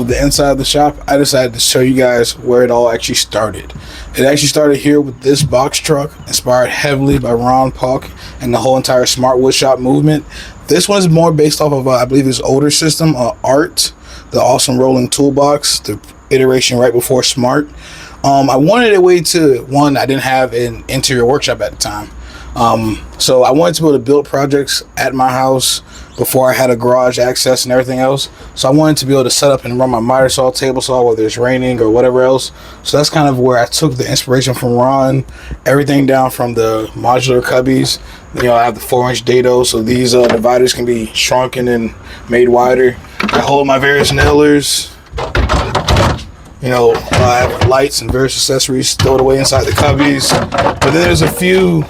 of the inside of the shop, I decided to show you guys where it all actually started. It actually started here with this box truck, inspired heavily by Ron Paulk and the whole entire smart woodshop movement. This one is more based off of, I believe, his older system, Art, the awesome rolling toolbox, the iteration right before Smart. I wanted a way to, one, I didn't have an interior workshop at the time. So I wanted to be able to build projects at my house before I had a garage access and everything else. So I wanted to be able to set up and run my miter saw, table saw, whether it's raining or whatever else. So that's kind of where I took the inspiration from Ron, everything down from the modular cubbies. You know, I have the 4-inch dado, so these dividers can be shrunken and made wider. I hold my various nailers. You know, I have lights and various accessories stowed away inside the cubbies. But then there's a few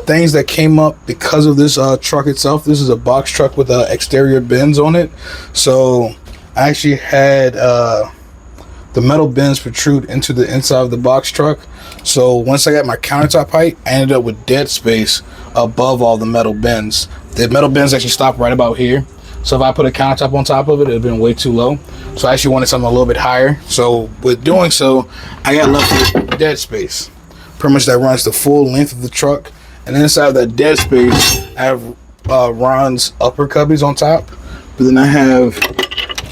things that came up because of this truck itself. This is a box truck with exterior bins on it. So I actually had the metal bins protrude into the inside of the box truck. So once I got my countertop height, I ended up with dead space above all the metal bins. The metal bins actually stop right about here. So if I put a countertop on top of it, it would have been way too low. So I actually wanted something a little bit higher. So with doing so, I got left with dead space. Pretty much that runs the full length of the truck. And inside of that dead space, I have Ron's upper cubbies on top. But then I have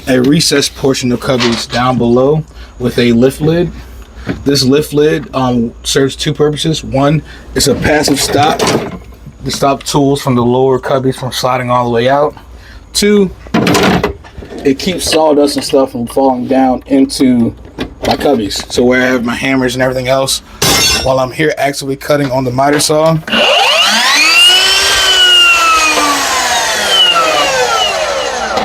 a recessed portion of cubbies down below with a lift lid. This lift lid serves two purposes. One, it's a passive stop to stop tools from the lower cubbies from sliding all the way out. Two, it keeps sawdust and stuff from falling down into my cubbies. So where I have my hammers and everything else, while I'm here actively cutting on the miter saw,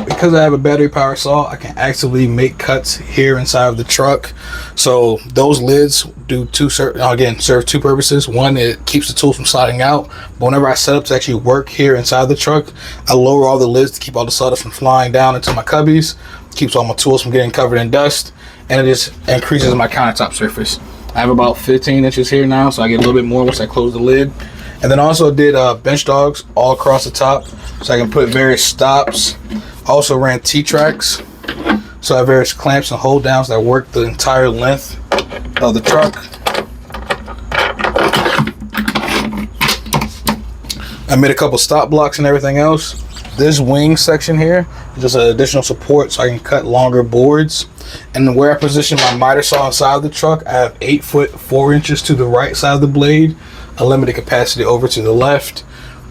because I have a battery power saw, I can actively make cuts here inside of the truck. So those lids do serve two purposes. One, it keeps the tools from sliding out. But whenever I set up to actually work here inside the truck, I lower all the lids to keep all the sawdust from flying down into my cubbies, keeps all my tools from getting covered in dust, and it just increases my countertop surface. I have about 15 inches here now, so I get a little bit more once I close the lid. And then also did bench dogs all across the top, so I can put various stops. Also ran T-tracks, so I have various clamps and hold downs that work the entire length of the truck. I made a couple stop blocks and everything else. This wing section here is just an additional support so I can cut longer boards. And where I position my miter saw inside the truck, I have 8 foot 4 inches to the right side of the blade, a limited capacity over to the left.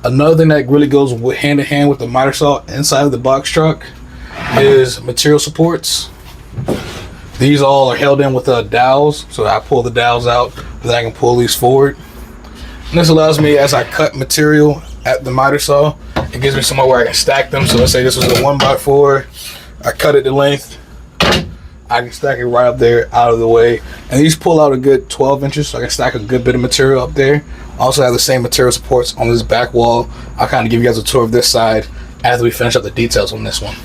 Another thing that really goes hand in hand with the miter saw inside of the box truck is material supports. These all are held in with dowels, so I pull the dowels out, then I can pull these forward. And this allows me, as I cut material at the miter saw, it gives me somewhere where I can stack them. So let's say this was a 1x4, I cut it to length, I can stack it right up there out of the way. And these pull out a good 12 inches, so I can stack a good bit of material up there. I also have the same material supports on this back wall. I'll kind of give you guys a tour of this side after we finish up the details on this one.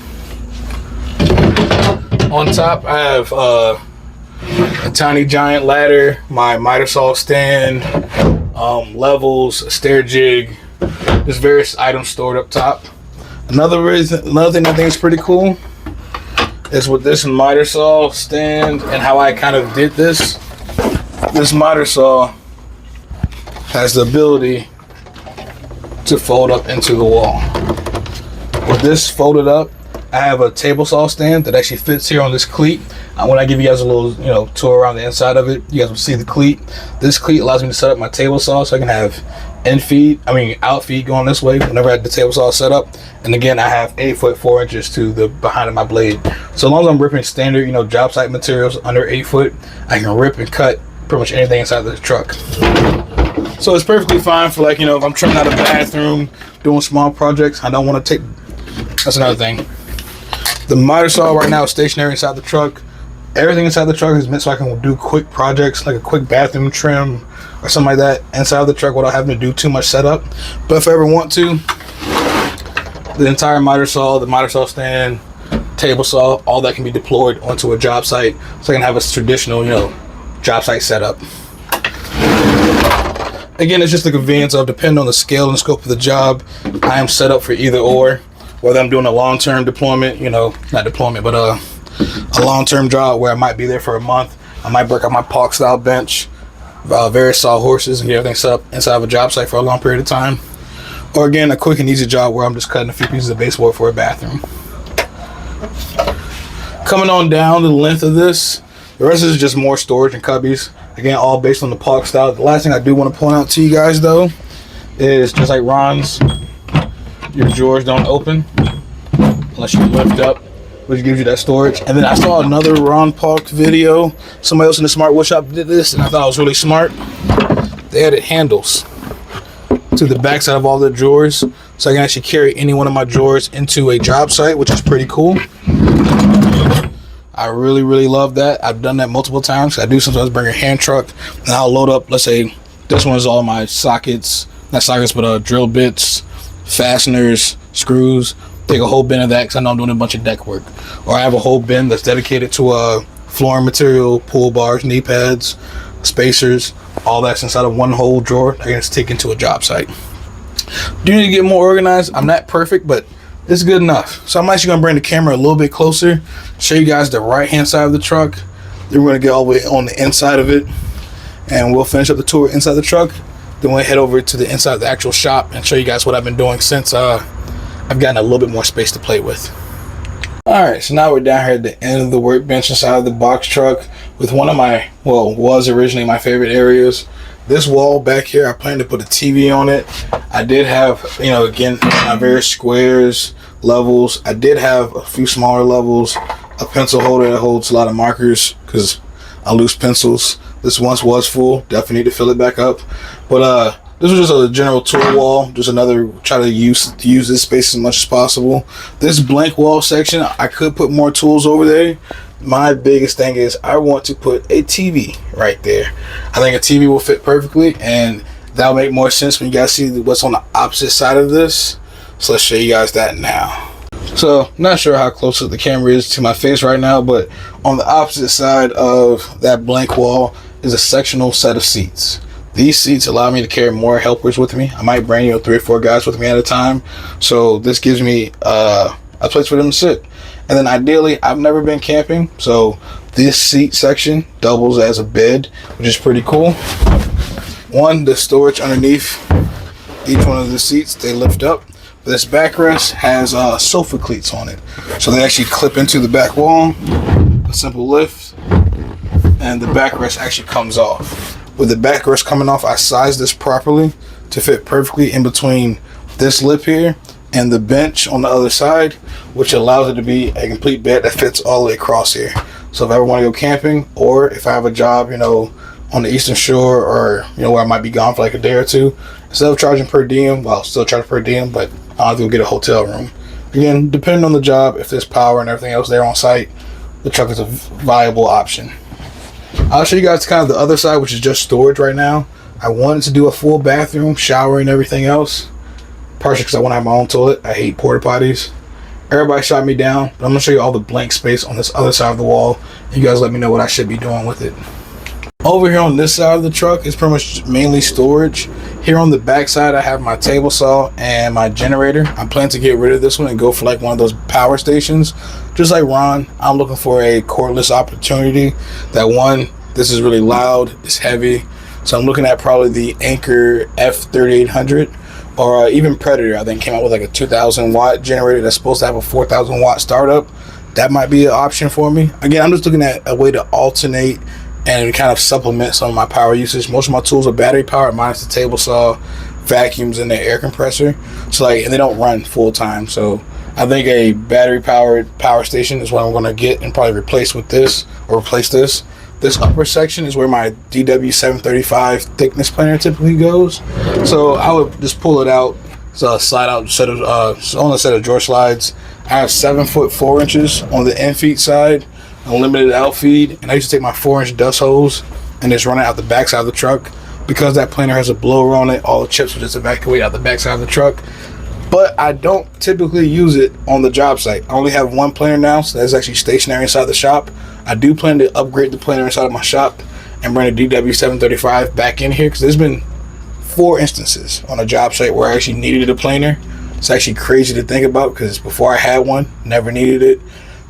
On top, I have a tiny giant ladder, my miter saw stand, levels, a stair jig, just various items stored up top. Another thing I think is pretty cool is with this miter saw stand and how I kind of did this. This miter saw has the ability to fold up into the wall. With this folded up, I have a table saw stand that actually fits here on this cleat. When I give you guys a little, tour around the inside of it, you guys will see the cleat. This cleat allows me to set up my table saw so I can have out feed going this way whenever I have the table saw set up. And again, I have 8 foot 4 inches to the behind of my blade. So as long as I'm ripping standard, job site materials under 8 foot, I can rip and cut pretty much anything inside the truck. So it's perfectly fine for if I'm trimming out a bathroom, doing small projects. I don't want to take, that's another thing. The miter saw right now is stationary inside the truck. Everything inside the truck is meant so I can do quick projects, like a quick bathroom trim or something like that inside the truck without having to do too much setup. But if I ever want to, the entire miter saw, the miter saw stand, table saw, all that can be deployed onto a job site so I can have a traditional, job site setup. Again, it's just the convenience of, depending on the scale and scope of the job, I am set up for either or. Whether I'm doing a long-term deployment, not deployment, but a long-term job where I might be there for a month. I might work on my park style bench, very solid horses, and get everything set up inside of a job site for a long period of time. Or again, a quick and easy job where I'm just cutting a few pieces of baseboard for a bathroom. Coming on down the length of this, the rest is just more storage and cubbies. Again, all based on the park style. The last thing I do want to point out to you guys though is just like Ron's, your drawers don't open unless you lift up, which gives you that storage. And then I saw another Ron Park video. Somebody else in the smart woodshop did this, and I thought it was really smart. They added handles to the backside of all the drawers, so I can actually carry any one of my drawers into a job site, which is pretty cool. I really love that. I've done that multiple times. I do sometimes bring a hand truck, and I'll load up. Let's say this one is all my sockets, not sockets, but drill bits, fasteners, screws. Take a whole bin of that because I know I'm doing a bunch of deck work. Or I have a whole bin that's dedicated to flooring material, pull bars, knee pads, spacers. All that's inside of one whole drawer I can just take into a job site. Do need to get more organized. I'm not perfect, but it's good enough. So I'm actually going to bring the camera a little bit closer, show you guys the right hand side of the truck. Then we're going to get all the way on the inside of it, and we'll finish up the tour inside the truck. Then we'll head over to the inside of the actual shop and show you guys what I've been doing since I've gotten a little bit more space to play with. Alright, so now we're down here at the end of the workbench inside of the box truck with one of my, well, was originally my favorite areas. This wall back here, I plan to put a TV on it. I did have, again, my various squares, levels. I did have a few smaller levels, a pencil holder that holds a lot of markers because I lose pencils. This once was full, definitely need to fill it back up. But this was just a general tool wall, just another try to use this space as much as possible. This blank wall section, I could put more tools over there. My biggest thing is I want to put a TV right there. I think a TV will fit perfectly, and that'll make more sense when you guys see what's on the opposite side of this. So let's show you guys that now. So not sure how close the camera is to my face right now, but on the opposite side of that blank wall is a sectional set of seats. These seats allow me to carry more helpers with me. I might bring 3 or 4 guys with me at a time, so this gives me a place for them to sit. And then ideally, I've never been camping, so this seat section doubles as a bed, which is pretty cool. One, the storage underneath each one of the seats, they lift up. This backrest has sofa cleats on it, so they actually clip into the back wall. A simple lift, and the backrest actually comes off. With the backrest coming off, I sized this properly to fit perfectly in between this lip here and the bench on the other side, which allows it to be a complete bed that fits all the way across here. So if I ever want to go camping, or if I have a job, on the Eastern Shore, or where I might be gone for like a day or two, instead of charging per diem, well, still charge per diem, but I'll have to go get a hotel room. Again, depending on the job, if there's power and everything else there on site, the truck is a viable option. I'll show you guys kind of the other side, which is just storage right now. I wanted to do a full bathroom, shower, and everything else. Partially because I want to have my own toilet. I hate porta potties. Everybody shot me down, but I'm going to show you all the blank space on this other side of the wall. You guys let me know what I should be doing with it. Over here on this side of the truck is pretty much mainly storage. Here on the back side, I have my table saw and my generator. I'm planning to get rid of this one and go for like one of those power stations. Just like Ron, I'm looking for a cordless opportunity. That one, this is really loud, it's heavy. So I'm looking at probably the Anchor F3800 or even Predator. I think came out with like a 2,000 watt generator that's supposed to have a 4,000 watt startup. That might be an option for me. Again, I'm just looking at a way to alternate and kind of supplement some of my power usage. Most of my tools are battery powered, minus the table saw, vacuums, and the air compressor. So and they don't run full time. So I think a battery powered power station is what I'm going to get and probably replace this. This upper section is where my DW735 thickness planer typically goes. So I would just pull it out. So slide out set of on a set of drawer slides. I have 7 foot 4 inches on the end feet side, unlimited out feed, and I used to take my 4-inch dust hose and just run it out the back side of the truck. Because that planer has a blower on it, all the chips will just evacuate out the back side of the truck. But I don't typically use it on the job site. I only have one planer now, so that's actually stationary inside the shop. I do plan to upgrade the planer inside of my shop and bring the DW735 back in here, because there's been 4 instances on a job site where I actually needed a planer. It's actually crazy to think about, because before I had one, never needed it.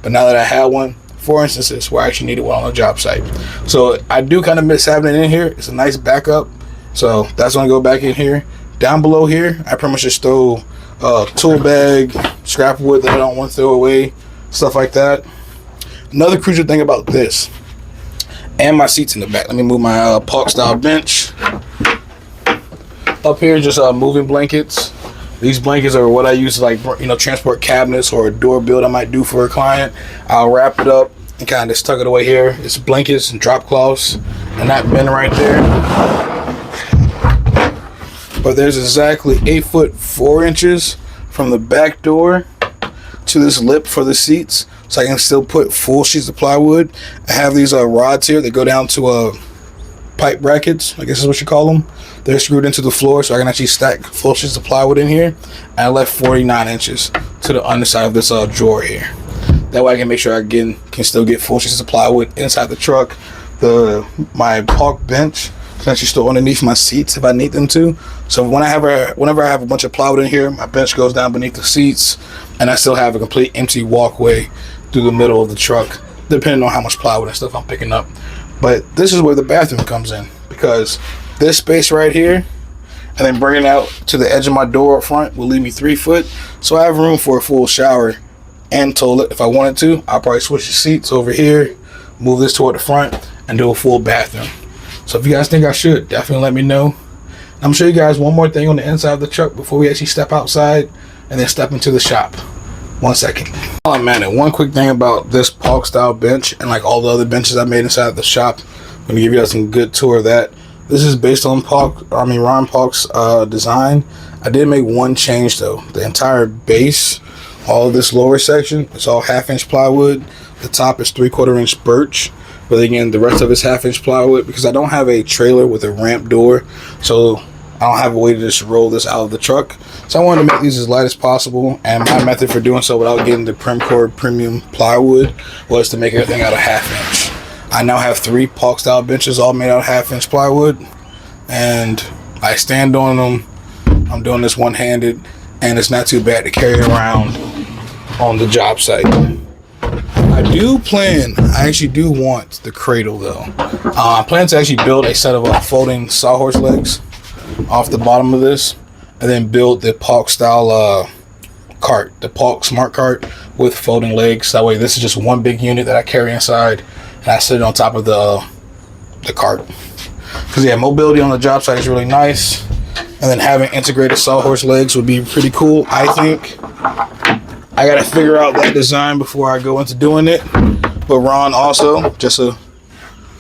But now that I had one, 4 instances where I actually needed one on a job site. So I do kind of miss having it in here. It's a nice backup. So that's going to go back in here. Down below here, I pretty much just throw tool bag, scrap wood that I don't want to throw away, stuff like that. Another crucial thing about this, and my seats in the back. Let me move my park style bench. Up here, just moving blankets. These blankets are what I use to, like, you know, transport cabinets or a door build I might do for a client. I'll wrap it up and kind of just tuck it away here. It's blankets and drop cloths and that bin right there. But there's exactly 8 foot 4 inches from the back door to this lip for the seats, so I can still put full sheets of plywood. I have these rods here that go down to pipe brackets, I guess is what you call them. They're screwed into the floor, so I can actually stack full sheets of plywood in here. And I left 49 inches to the underside of this drawer here. That way I can make sure I can still get full sheets of plywood inside the truck. My park bench can actually store underneath my seats if I need them to. So whenever I have a bunch of plywood in here, my bench goes down beneath the seats, and I still have a complete empty walkway through the middle of the truck, depending on how much plywood and stuff I'm picking up. But this is where the bathroom comes in, because this space right here, and then bringing it out to the edge of my door up front, will leave me 3 foot. So I have room for a full shower and toilet if I wanted to. I'll probably switch the seats over here, move this toward the front, and do a full bathroom. So if you guys think I should, definitely let me know. I'm gonna show you guys one more thing on the inside of the truck before we actually step outside and then step into the shop. 1 second. Oh man, and one quick thing about this park style bench and like all the other benches I made inside the shop. I'm gonna give you guys some good tour of that. This is based on Ron Park's design. I did make one change though. The entire base, all of this lower section, it's all 1/2 inch plywood. The top is 3/4 inch birch. But again, the rest of it's 1/2 inch plywood, because I don't have a trailer with a ramp door, so I don't have a way to just roll this out of the truck. So I wanted to make these as light as possible, and my method for doing so without getting the Primcore premium plywood was to make everything out of 1/2 inch. I now have 3 park style benches all made out of 1/2 inch plywood, and I stand on them. I'm doing this one-handed, and it's not too bad to carry around on the job site. I actually do want the cradle though. I plan to actually build a set of folding sawhorse legs off the bottom of this, and then build the park style cart, the park smart cart with folding legs. That way this is just one big unit that I carry inside, and I sit on top of the cart. Because yeah, mobility on the job site is really nice, and then having integrated sawhorse legs would be pretty cool, I think. I gotta figure out that design before I go into doing it. But Ron also, just a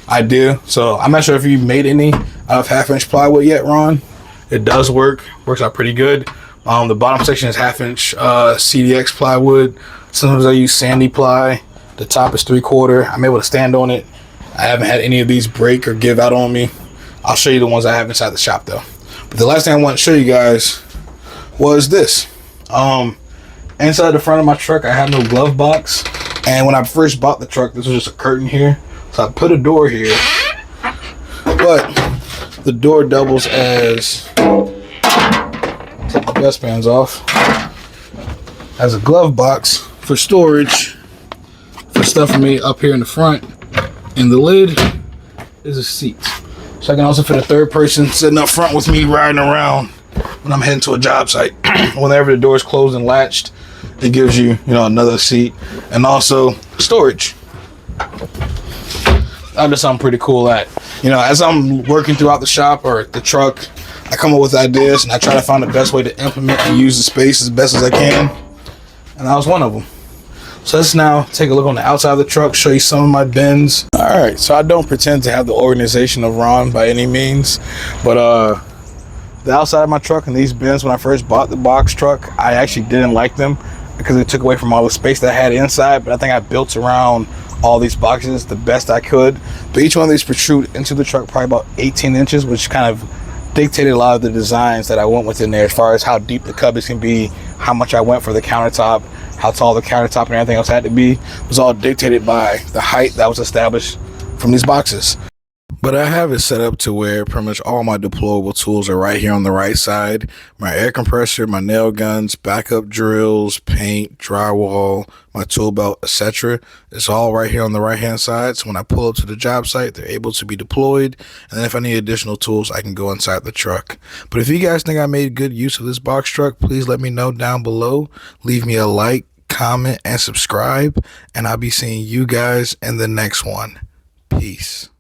idea. So I'm not sure if you made any out of 1/2 inch plywood yet, Ron. It does work. Works out pretty good. The bottom section is 1/2 inch CDX plywood. Sometimes I use sandy ply. The top is 3/4. I'm able to stand on it. I haven't had any of these break or give out on me. I'll show you the ones I have inside the shop though. But the last thing I want to show you guys was this. Inside the front of my truck, I have no glove box. And when I first bought the truck, this was just a curtain here. So I put a door here. But the door doubles as, take the dust pans off, as a glove box for storage for stuff for me up here in the front. And the lid is a seat. So I can also fit a third person sitting up front with me riding around when I'm heading to a job site. Whenever the door is closed and latched, it gives you, another seat, and also storage. That just something pretty cool that, as I'm working throughout the shop or the truck, I come up with ideas and I try to find the best way to implement and use the space as best as I can. And that was one of them. So let's now take a look on the outside of the truck, show you some of my bins. All right, so I don't pretend to have the organization of Ron by any means, but the outside of my truck and these bins, when I first bought the box truck, I actually didn't like them because it took away from all the space that I had inside. But I think I built around all these boxes the best I could. But each one of these protrude into the truck probably about 18 inches, which kind of dictated a lot of the designs that I went with in there, as far as how deep the cubbies can be, how much I went for the countertop, how tall the countertop and everything else had to be. It was all dictated by the height that was established from these boxes. But I have it set up to where pretty much all my deployable tools are right here on the right side. My air compressor, my nail guns, backup drills, paint, drywall, my tool belt, etc. It's all right here on the right hand side. So when I pull up to the job site, they're able to be deployed. And then if I need additional tools, I can go inside the truck. But if you guys think I made good use of this box truck, please let me know down below. Leave me a like, comment, and subscribe. And I'll be seeing you guys in the next one. Peace.